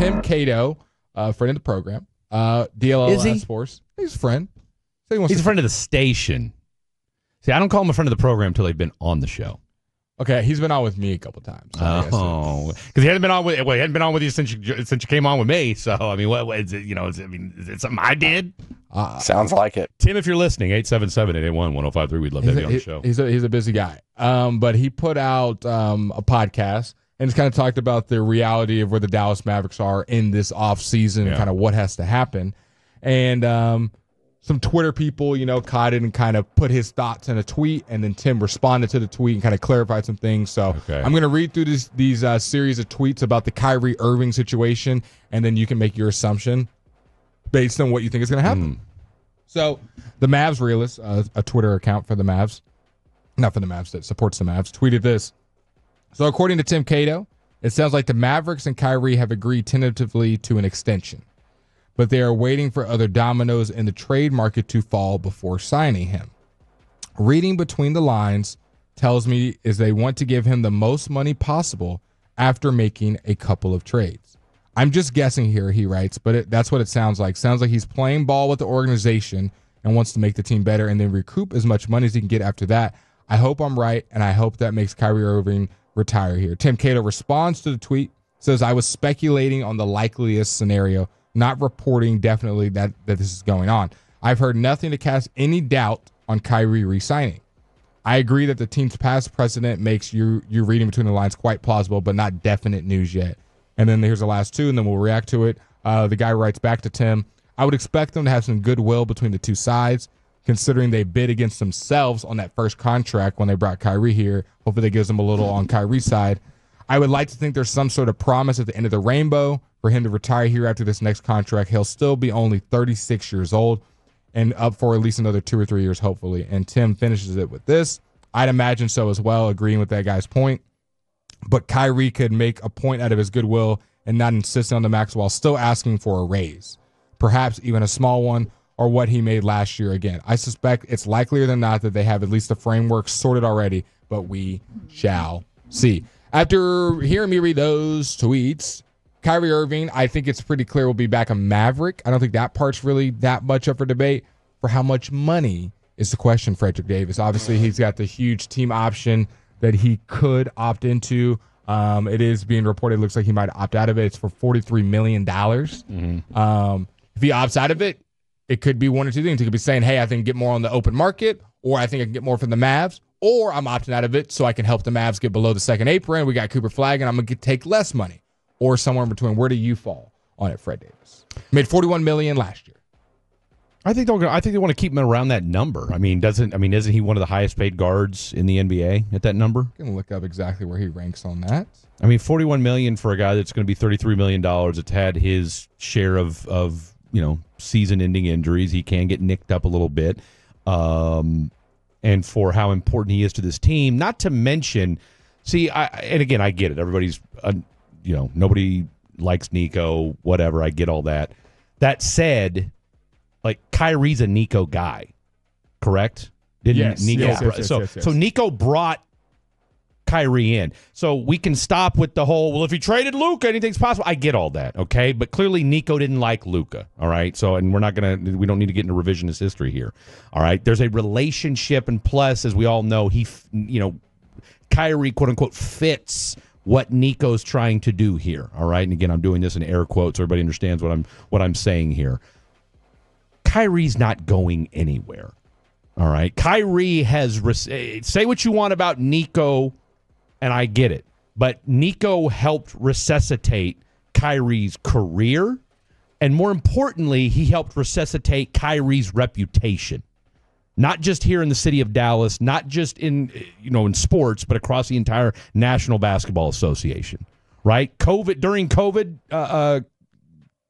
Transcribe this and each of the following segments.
Tim Cato, friend of the program. DLL Is he? Sports. He's a friend. He's a friend of the station. See, I don't call him a friend of the program until they've been on the show. Okay, he's been on with me a couple times. So because he hadn't been on with you since you came on with me. So I mean, what is it? Is it something I did? Sounds like it. Tim, if you're listening, 877-881-1053. We'd love to have you on the show. He's a busy guy. But he put out a podcast and just kind of talked about the reality of where the Dallas Mavericks are in this offseason and kind of what has to happen. And some Twitter people, caught it and kind of put his thoughts in a tweet, and then Tim responded to the tweet and kind of clarified some things. So I'm going to read through these series of tweets about the Kyrie Irving situation, and then you can make your assumption based on what you think is going to happen. So the Mavs Realist, a Twitter account for the Mavs, not for the Mavs, that supports the Mavs, tweeted this. So according to Tim Cato, it sounds like the Mavericks and Kyrie have agreed tentatively to an extension, but they are waiting for other dominoes in the trade market to fall before signing him. Reading between the lines tells me is they want to give him the most money possible after making a couple of trades. I'm just guessing here, he writes, but that's what it sounds like. Sounds like he's playing ball with the organization and wants to make the team better and then recoup as much money as he can get after that. I hope I'm right, and I hope that makes Kyrie Irving retire here. Tim Cato responds to the tweet, says, I was speculating on the likeliest scenario, not reporting definitely that this is going on. I've heard nothing to cast any doubt on Kyrie re-signing. I agree that the team's past precedent makes you reading between the lines quite plausible, but not definite news yet. And then here's the last two, and then we'll react to it. The guy writes back to Tim, I would expect them to have some goodwill between the two sides, considering they bid against themselves on that first contract when they brought Kyrie here. Hopefully that gives them a little on Kyrie's side. I would like to think there's some sort of promise at the end of the rainbow for him to retire here after this next contract. He'll still be only 36 years old and up for at least another 2 or 3 years, hopefully. And Tim finishes it with this. I'd imagine so as well, agreeing with that guy's point. But Kyrie could make a point out of his goodwill and not insist on the max while still asking for a raise, perhaps even a small one, or what he made last year again. I suspect it's likelier than not that they have at least the framework sorted already, but we shall see. After hearing me read those tweets, Kyrie Irving, I think it's pretty clear will be back a Maverick. I don't think that part's really that much up for debate. For how much money is the question, Frederick Davis. Obviously, he's got the huge team option that he could opt into. It is being reported, it looks like he might opt out of it. It's for $43 million. If he opts out of it, it could be one or two things. He could be saying, hey, I think get more on the open market, or I think I can get more from the Mavs, or I'm opting out of it so I can help the Mavs get below the second apron. We got Cooper Flagg, and I'm going to take less money, or somewhere in between. Where do you fall on it, Fred Davis? Made $41 million last year. I think they want to keep him around that number. Isn't he one of the highest paid guards in the NBA at that number? I'm going to look up exactly where he ranks on that. $41 million for a guy that's going to be $33 million. It's had his share of season-ending injuries. He can get nicked up a little bit. And for how important he is to this team, not to mention, and again, I get it. Everybody's, nobody likes Nico, whatever. I get all that. That said, Kyrie's a Nico guy, correct? Yes. So Nico brought Kyrie in. So we can stop with the whole, well, if he traded Luka, anything's possible. I get all that, okay? But clearly Nico didn't like Luka, all right? So, and we don't need to get into revisionist history here, all right? There's a relationship, and plus, as we all know, Kyrie, quote unquote, fits what Nico's trying to do here, all right? And again, I'm doing this in air quotes so everybody understands what I'm saying here. Kyrie's not going anywhere, all right? Kyrie has, say what you want about Nico, and I get it, but Nico helped resuscitate Kyrie's career, and more importantly, he helped resuscitate Kyrie's reputation, not just here in the city of Dallas, not just in sports, but across the entire National Basketball Association, right? During COVID,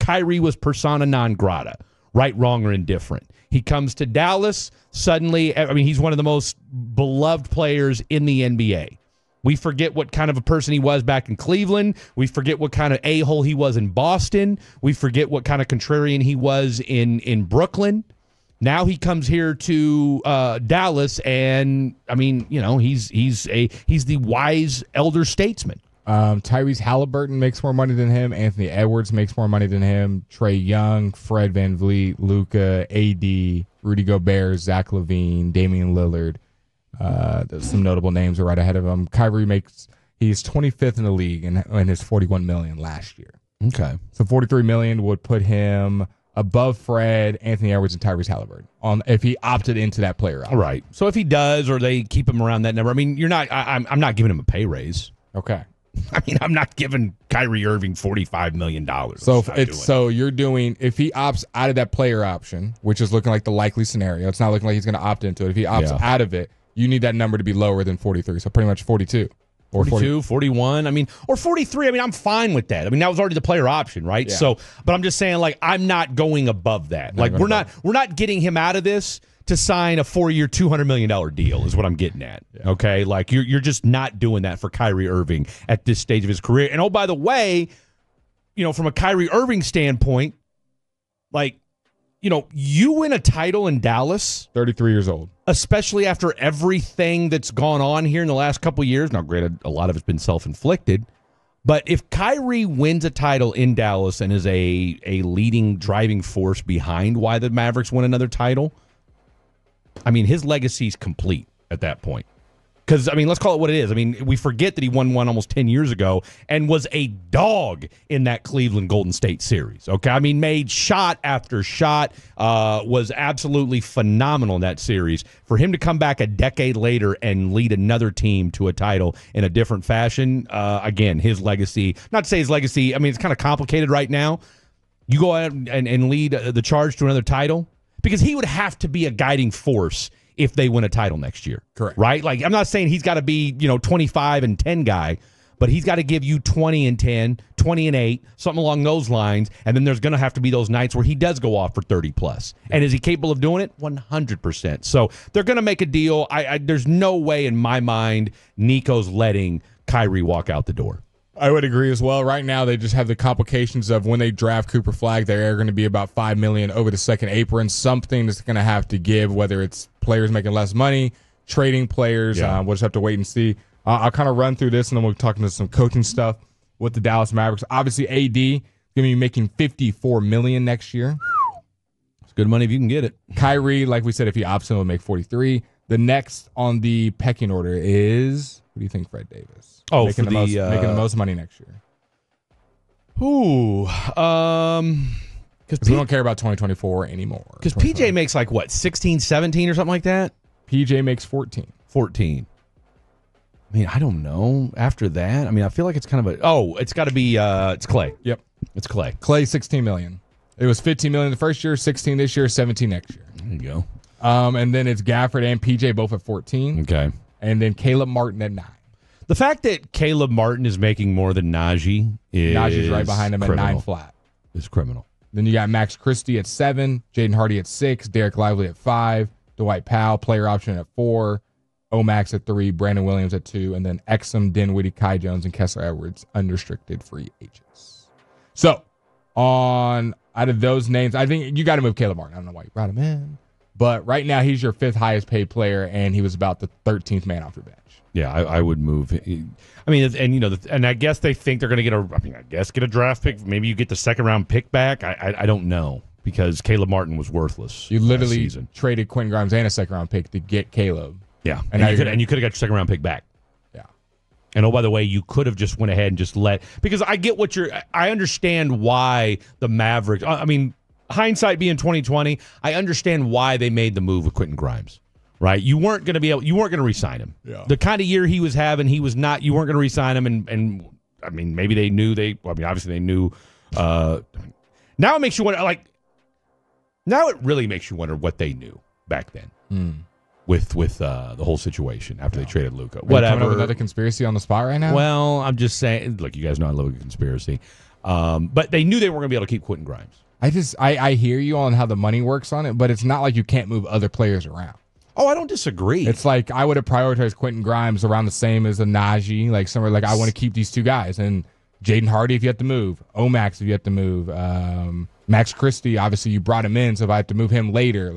Kyrie was persona non grata, right, wrong, or indifferent. He comes to Dallas, suddenly, he's one of the most beloved players in the NBA. We forget what kind of a person he was back in Cleveland. We forget what kind of a-hole he was in Boston. We forget what kind of contrarian he was in Brooklyn. Now he comes here to Dallas, and he's the wise elder statesman, Tyrese Halliburton makes more money than him. Anthony Edwards makes more money than him. Trae Young, Fred VanVleet, Luka, AD, Rudy Gobert, Zach LaVine, Damian Lillard. There's some notable names are right ahead of him. Kyrie he's 25th in the league and his $41 million last year. Okay. So $43 million would put him above Fred, Anthony Edwards, and Tyrese Halliburton if he opted into that player option. All right. So if he does, or they keep him around that number, I mean, I'm not giving him a pay raise. Okay. I mean, I'm not giving Kyrie Irving $45 million. So you're doing, if he opts out of that player option, which is looking like the likely scenario, it's not looking like he's going to opt into it. If he opts out of it, you need that number to be lower than 43. So pretty much 42. Or 42, 41, I mean, or 43. I mean, I'm fine with that. I mean, that was already the player option, right? Yeah. So, but I'm just saying, like, I'm not going above that. Like, we're not getting him out of this to sign a 4-year, $200 million deal is what I'm getting at. Yeah. Okay? Like, you're just not doing that for Kyrie Irving at this stage of his career. And, oh, by the way, from a Kyrie Irving standpoint, like, you win a title in Dallas. 33 years old. Especially after everything that's gone on here in the last couple of years. Now, granted, a lot of it's been self-inflicted. But if Kyrie wins a title in Dallas and is a leading driving force behind why the Mavericks win another title, I mean, his legacy's complete at that point. Because, I mean, let's call it what it is. I mean, we forget that he won one almost 10 years ago and was a dog in that Cleveland Golden State series. Okay, I mean, made shot after shot, was absolutely phenomenal in that series. For him to come back a decade later and lead another team to a title in a different fashion, again, his legacy, not to say his legacy, I mean, it's kind of complicated right now. You go out and lead the charge to another title, because he would have to be a guiding force if they win a title next year. Correct. Right? Like, I'm not saying he's got to be, 25 and 10 guy, but he's got to give you 20 and 10, 20 and 8, something along those lines, and then there's going to have to be those nights where he does go off for 30 plus. Yeah. And is he capable of doing it? 100%. So they're going to make a deal. There's no way in my mind Nico's letting Kyrie walk out the door. I would agree as well. Right now, they just have the complications of when they draft Cooper Flagg, they're going to be about $5 million over the second apron. Something that's going to have to give, whether it's players making less money, trading players. We'll just have to wait and see. I'll kind of run through this, and then we'll talk into some coaching stuff with the Dallas Mavericks. Obviously, AD is going to be making $54 million next year. It's good money if you can get it. Kyrie, like we said, if he opts in, will make $43. The next on the pecking order is, what do you think, Fred Davis? Oh, making the most money next year. Ooh, because we don't care about 2024 anymore. Because PJ makes like what, 16, 17 or something like that? PJ makes 14. 14. I mean, I don't know. After that, I mean, I feel like it's kind of it's got to be it's Clay. Yep, it's Clay. Clay, $16 million. It was $15 million the first year, 16 this year, 17 next year. There you go. And then it's Gafford and PJ both at 14. Okay, and then Caleb Martin at 9. The fact that Caleb Martin is making more than Najee's right behind him criminal. At 9 flat. Is criminal. Then you got Max Christie at 7, Jaden Hardy at 6, Derek Lively at 5, Dwight Powell, player option at 4, Omax at 3, Brandon Williams at 2, and then Exum, Dinwiddie, Kai Jones, and Kessler Edwards, unrestricted free agents. So, out of those names, I think you got to move Caleb Martin. I don't know why you brought him in. But right now, he's your 5th highest paid player, and he was about the 13th man off your bench. Yeah, I would move. I mean, and I guess they think they're going to get a draft pick. Maybe you get the second round pick back. I don't know, because Caleb Martin was worthless. You literally traded Quentin Grimes and a second round pick to get Caleb. Yeah, and you could have got your second round pick back. Yeah, and oh, by the way, you could have just went ahead and just because I understand why the Mavericks. I mean, hindsight being 2020, I understand why they made the move with Quentin Grimes. Right, you weren't going to re-sign him. Yeah. The kind of year he was having, you weren't going to re-sign him, and I mean, maybe they knew obviously they knew. Now it makes you wonder. Now it really makes you wonder what they knew back then with the whole situation after they traded Luka. Whatever. Another conspiracy on the spot right now. Well, I'm just saying. Look, you guys know I love a conspiracy, but they knew they weren't going to be able to keep Quentin Grimes. I hear you on how the money works on it, but it's not like you can't move other players around. Oh, I don't disagree. It's like I would have prioritized Quentin Grimes around the same as a Najee, like somewhere like I want to keep these two guys. And Jaden Hardy, if you have to move. Omax, if you have to move. Max Christie, obviously you brought him in, so if I have to move him later,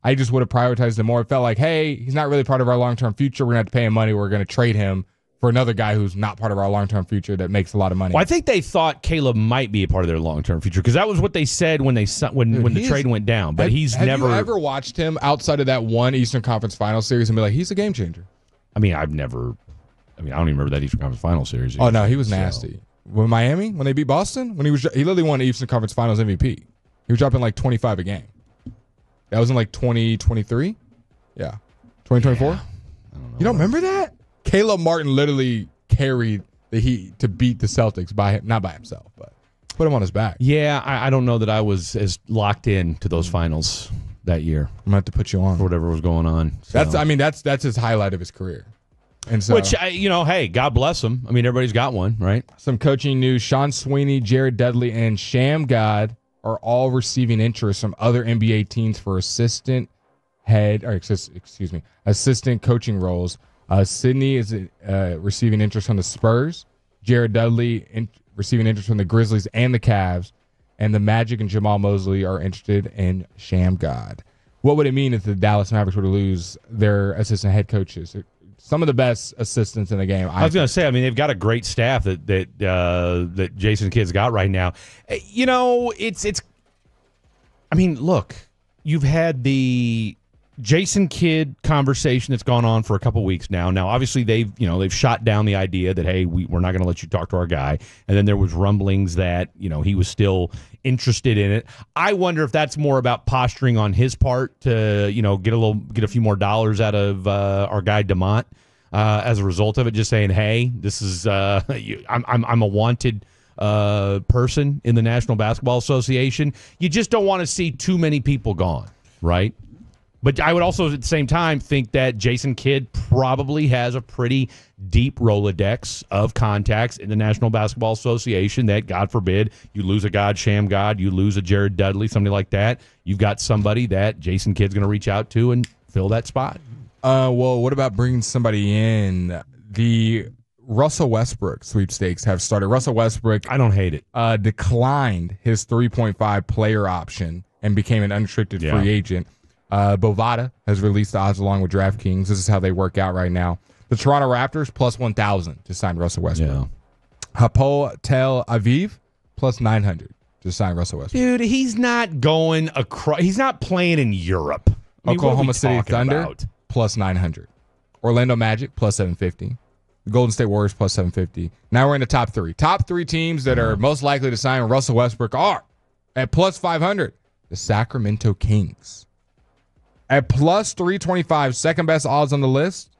I just would have prioritized him more. It felt like, hey, he's not really part of our long-term future. We're going to have to pay him money. We're going to trade him for another guy who's not part of our long-term future that makes a lot of money. Well, I think they thought Caleb might be a part of their long-term future because that was what they said when the trade went down. But have you ever watched him outside of that one Eastern Conference Final Series and be like, he's a game changer? I mean, I don't even remember that Eastern Conference Final Series. Oh no, he was nasty. When Miami, when they beat Boston, he literally won the Eastern Conference Finals MVP. He was dropping like 25 a game. That was in like 2023. Yeah, 2024. Yeah. You don't remember that? Caleb Martin literally carried the Heat to beat the Celtics not by himself, but put him on his back. Yeah, I don't know that I was as locked in to those finals that year. I'm gonna have to put you on for whatever was going on. So. That's his highlight of his career. And so, which hey, God bless him. I mean, everybody's got one, right? Some coaching news: Sean Sweeney, Jared Dudley, and Sham God are all receiving interest from other NBA teams for assistant coaching roles. Sydney is receiving interest from the Spurs. Jared Dudley receiving interest from the Grizzlies and the Cavs. And the Magic and Jamal Mosley are interested in Sham God. What would it mean if the Dallas Mavericks were to lose their assistant head coaches? Some of the best assistants in the game. I was going to say, I mean, they've got a great staff that Jason Kidd's got right now. It's. I mean, look, you've had the Jason Kidd conversation that's gone on for a couple weeks now. Now, obviously, they've shot down the idea that, hey, we're not going to let you talk to our guy. And then there was rumblings that, he was still interested in it. I wonder if that's more about posturing on his part to, get a few more dollars out of our guy DeMont as a result of it. Just saying, hey, this is I'm a wanted person in the National Basketball Association. You just don't want to see too many people gone, right? But I would also, at the same time, think that Jason Kidd probably has a pretty deep Rolodex of contacts in the National Basketball Association that, God forbid, you lose a Sham God, you lose a Jared Dudley, somebody like that. You've got somebody that Jason Kidd's going to reach out to and fill that spot. Well, what about bringing somebody in? The Russell Westbrook sweepstakes have started. Russell Westbrook, I don't hate it, declined his 3.5 player option and became an unrestricted free agent. Bovada has released the odds along with DraftKings. This is how they work out right now. The Toronto Raptors plus 1,000 to sign Russell Westbrook. Yeah. Hapoel Tel Aviv plus 900 to sign Russell Westbrook. Dude, he's not going across. He's not playing in Europe. I mean, Oklahoma City Thunder plus 900. Orlando Magic plus 750. The Golden State Warriors plus 750. Now we're in the top three. Top three teams that are most likely to sign Russell Westbrook are at plus 500. The Sacramento Kings. At plus 325, second best odds on the list,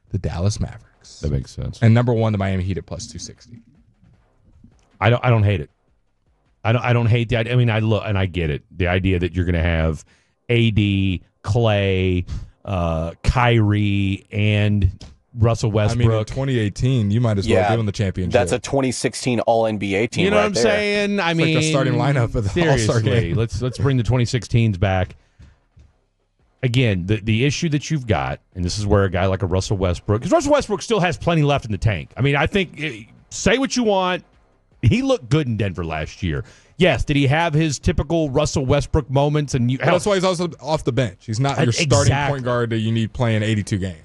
the Dallas Mavericks. That makes sense. And number one, the Miami Heat at plus 260. I don't hate it. I don't hate the idea. I mean, I look and I get it. The idea that you're going to have AD, Clay, Kyrie, and Russell Westbrook. I mean, in 2018, you might as well give him the championship. That's a 2016 All-NBA team. You know right what I'm there. saying? I mean, like the starting lineup for the All-Star game. Let's bring the 2016s back. Again, the issue that you've got, and this is where a guy like a Russell Westbrook, because Russell Westbrook still has plenty left in the tank. I mean, I think, say what you want, he looked good in Denver last year. Yes, did he have his typical Russell Westbrook moments? And that's why he's also off the bench. He's not your starting point guard that you need playing 82 games.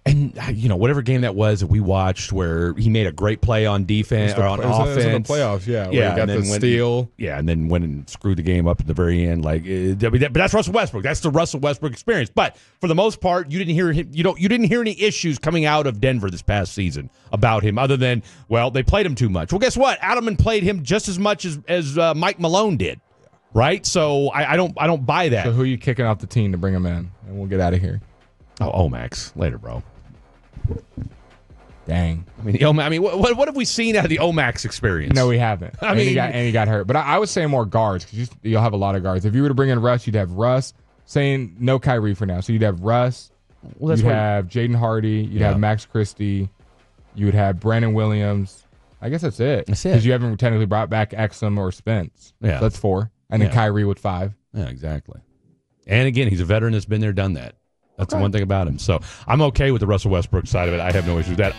And, whatever game that was that we watched where he made a great play on defense or on offense. It was in the playoffs, yeah. Where he got the steal. And then went and screwed the game up at the very end. But that's Russell Westbrook. That's the Russell Westbrook experience. But for the most part, you didn't hear him. You didn't hear any issues coming out of Denver this past season about him, other than, well, they played him too much. Well, guess what? Adelman played him just as much as Mike Malone did. Right? So I don't buy that. So who are you kicking off the team to bring him in? And we'll get out of here. Oh, Omax. Later, bro. Dang. I mean, what have we seen out of the Omax experience? No, we haven't. And he got hurt. But I would say more guards because you'll have a lot of guards. If you were to bring in Russ, you'd have Russ. Saying no Kyrie for now. So you'd have Russ. You'd have Jaden Hardy. You'd have Max Christie. You would have Brandon Williams. I guess that's it. That's it. Because you haven't technically brought back Exum or Spence. Yeah. So that's 4. And then Kyrie with 5. Yeah, exactly. And again, he's a veteran that's been there, done that. That's the one thing about him. So I'm okay with the Russell Westbrook side of it. I have no issue with that.